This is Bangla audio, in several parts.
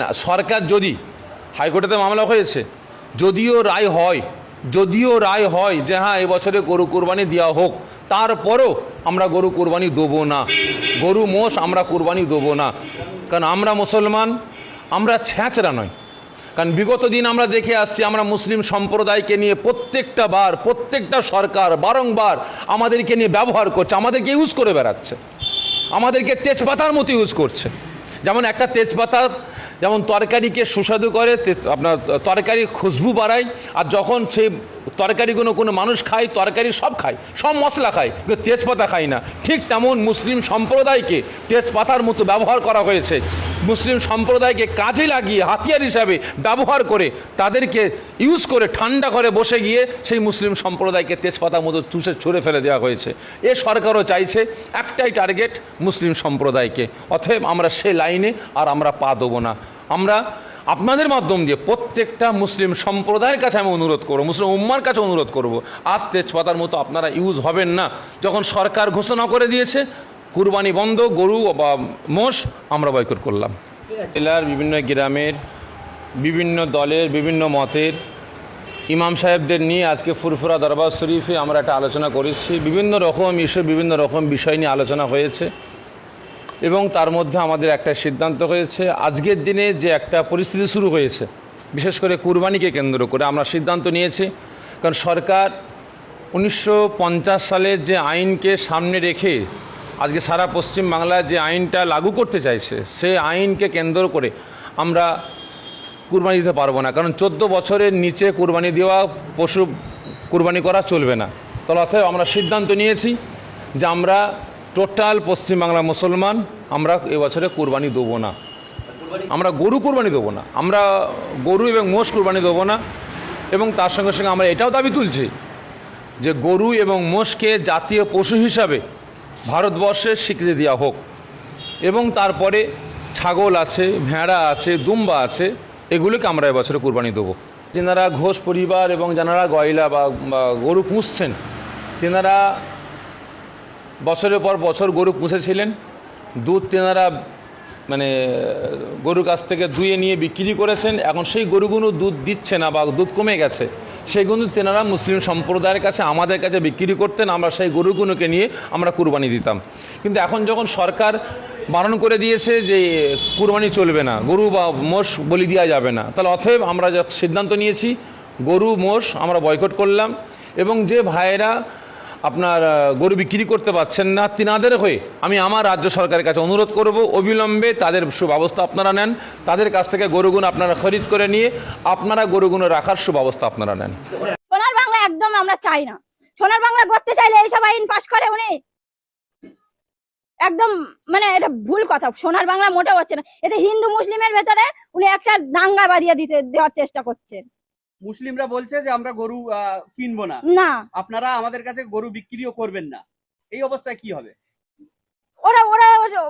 না, সরকার যদি হাইকোর্টেতে মামলা হয়েছে, যদিও রায় হয় যে হ্যাঁ এবছরে গরু কোরবানি দেওয়া হোক, তারপরও আমরা গরু কোরবানি দেবো না, গরু মোষ আমরা কোরবানি দেবো না। কারণ আমরা মুসলমান, আমরা ছ্যাঁচড়া নয়। কারণ বিগত দিন আমরা দেখে আসছি, আমরা মুসলিম সম্প্রদায়কে নিয়ে প্রত্যেকটা সরকার বারংবার আমাদেরকে নিয়ে ব্যবহার করছে, আমাদেরকে ইউজ করে বেড়াচ্ছে, আমাদেরকে তেজপাতার মতো ইউজ করছে। যেমন একটা তেজপাতা যেমন তরকারিকে সুস্বাদু করে, আপনার তরকারি খুশবু বাড়ায়, আর যখন সেই তরকারিগুলো কোনো মানুষ খায়, তরকারি সব খায়, সব মশলা খায়, কিন্তু তেজপাতা খায় না। ঠিক তেমন মুসলিম সম্প্রদায়কে তেজপাতার মতো ব্যবহার করা হয়েছে। মুসলিম সম্প্রদায়কে কাজে লাগিয়ে হাতিয়ার হিসাবে ব্যবহার করে, তাদেরকে ইউজ করে ঠান্ডা করে বসে গিয়ে সেই মুসলিম সম্প্রদায়কে তেজপাতার মতো চুষে ছুঁড়ে ফেলে দেওয়া হয়েছে। এ সরকারও চাইছে একটাই টার্গেট, মুসলিম সম্প্রদায়কে। অতএব আমরা সে লাইনে আর আমরা পা দেবো না। আমরা আপনাদের মাধ্যম দিয়ে প্রত্যেকটা মুসলিম সম্প্রদায়ের কাছে আমি অনুরোধ করব, মুসলিম উম্মার কাছে অনুরোধ করব, আর তেজপাতার মতো আপনারা ইউজ হবেন না। যখন সরকার ঘোষণা করে দিয়েছে কুরবানি বন্ধ, গরু বা মোষ আমরা বয়কট করলাম। জেলার বিভিন্ন গ্রামের বিভিন্ন দলের বিভিন্ন মতের ইমাম সাহেবদের নিয়ে আজকে ফুরফুরা দরবার শরীফে আমরা একটা আলোচনা করেছি। বিভিন্ন রকম ইস্যু, বিভিন্ন রকম বিষয় নিয়ে আলোচনা হয়েছে এবং তার মধ্যে আমাদের একটা সিদ্ধান্ত হয়েছে, আজকের দিনে যে একটা পরিস্থিতি শুরু হয়েছে, বিশেষ করে কুরবানিকে কেন্দ্র করে আমরা সিদ্ধান্ত নিয়েছি। কারণ সরকার 1950 সালের যে আইনকে সামনে রেখে আজকে সারা পশ্চিম বাংলায় যে আইনটা লাগু করতে চাইছে, সেই আইনকে কেন্দ্র করে আমরা কুরবানি দিতে পারবো না। কারণ 14 বছরের নিচে কুরবানি দেওয়া পশু কুরবানি করা চলবে না। তাহলে অতএব আমরা সিদ্ধান্ত নিয়েছি যে আমরা টোটাল পশ্চিমবাংলা মুসলমান আমরা এবছরে কুরবানি দেবো না, আমরা গরু কুরবানি দেবো না, আমরা গরু এবং মোষ কুরবানি দেবো না। এবং তার সঙ্গে সঙ্গে আমরা এটাও দাবি তুলছি যে গরু এবং মোষকে জাতীয় পশু হিসাবে ভারতবর্ষের স্বীকৃতি দেওয়া হোক। এবং তারপরে ছাগল আছে, ভেড়া আছে, দুম্বা আছে, এগুলোকে আমরা এবছরে কুরবানি দেবো। যেনারা ঘোষ পরিবার এবং যারা গয়লা বা গরু পুষছেন, তেনারা বছরের পর বছর গরু পুষেছিলেন, দুধ তেনারা মানে গরুর কাছ থেকে দুয়ে নিয়ে বিক্রি করেছেন। এখন সেই গরুগুলো দুধ দিচ্ছে না বা দুধ কমে গেছে, সেইগুলো তেনারা মুসলিম সম্প্রদায়ের কাছে আমাদের কাছে বিক্রি করতেন, আমরা সেই গরুগুলোকে নিয়ে আমরা কুরবানি দিতাম। কিন্তু এখন যখন সরকার বারণ করে দিয়েছে যে কুরবানি চলবে না, গরু বা মোষ বলি দেওয়া যাবে না, তাহলে অতএব আমরা যে সিদ্ধান্ত নিয়েছি গরু মোষ আমরা বয়কট করলাম। এবং যে ভাইয়েরা আপনার গরু বিক্রি করতে পারছেন না, তিনাদের হয়ে আমি আমার রাজ্য সরকারের কাছে অনুরোধ করব, অবিলম্বে তাদের সুব্যবস্থা আপনারা নেন, তাদের কাছ থেকে গরুগুলো আপনারা খরিদ করে নিয়ে আপনারা গরুগুলো রাখার সুব্যবস্থা আপনারা নেন। সোনার বাংলা একদম আমরা চাই না। সোনার বাংলা করতে চাইলে এইসব আইন পাশ করে উনি, একদম মানে এটা ভুল কথা। সোনার বাংলা মোটেও হচ্ছে না, এতে হিন্দু মুসলিমের ভেতরে উনি একটা দাঙ্গা বাড়িয়ে দেওয়ার চেষ্টা করছেন। মুসলিমরা বলছে যে আমরা গরু কিনবো না, না আপনারা আমাদের কাছে গরু বিক্রিও করবেন না, এই অবস্থায় কি হবে? ওরা ওরা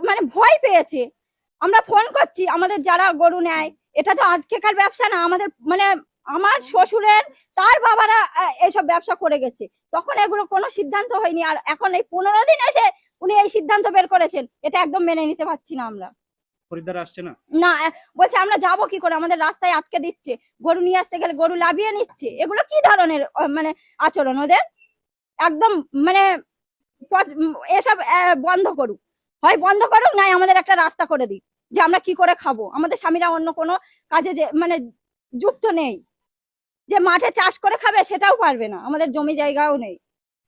মানে ভয় পেয়েছে। আমরা ফোন করছি, আমাদের যারা গরু নেয়, এটা তো আজকেকার ব্যবসা না, আমাদের মানে আমার শ্বশুরের তার বাবারা এইসব ব্যবসা করে গেছে, তখন এগুলো কোনো সিদ্ধান্ত হয়নি। আর এখন এই 15 দিন এসে উনি এই সিদ্ধান্ত বের করেছেন, এটা একদম মেনে নিতে পারছি না আমরা। খরিদ্দার আসছে না, না বলছে আমরা যাবো কি করে, আমাদের রাস্তায় আটকে দিচ্ছে, গরু নিয়ে আসতে গেলে গরু লাভিয়ে নিচ্ছে। এগুলো কি ধরনের মানে আচরণ ওদের? একদম মানে এসব বন্ধ করুক, হয় বন্ধ করুক, নাই আমাদের একটা রাস্তা করে দিক যে আমরা কি করে খাবো। আমাদের স্বামীরা অন্য কোনো কাজে যে মানে যুক্ত নেই, যে মাঠে চাষ করে খাবে সেটাও পারবে না, আমাদের জমি জায়গাও নেই।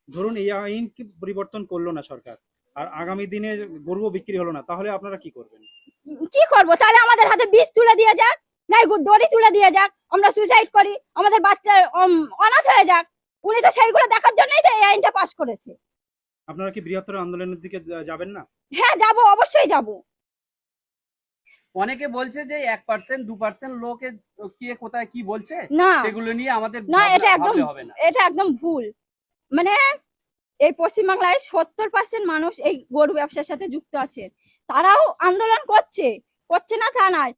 ধরুন এই আইন কি পরিবর্তন করলো না সরকার, আর আগামী দিনে গরুও বিক্রি হলো না, তাহলে আপনারা কি করবেন? কি করবো তাহলে? আমাদের হাতে বীজ তুলে দিয়ে যাক, নাই দড়ি তুলে দিয়ে যাক, আমরা সুইসাইড করি, আমাদের বাচ্চা অনাথ হয়ে যাক। উনি তো সেইগুলো দেখার জন্যই তো এই আইনটা পাশ করেছে। আপনারা কি বৃহত্তর আন্দোলনের দিকে যাবেন না? হ্যাঁ যাবো, অবশ্যই যাবো। অনেকে বলছে যে 1% 2% লোকে কে কোথায় কি বলছে, না সেগুলো নিয়ে আমাদের না, এটা একদম হবে না, এটা একদম ভুল। মানে এই পশ্চিমবাংলায় 70% মানুষ এই গরু ব্যবসার সাথে যুক্ত আছে, তারাও আন্দোলন করছে না তা নয়।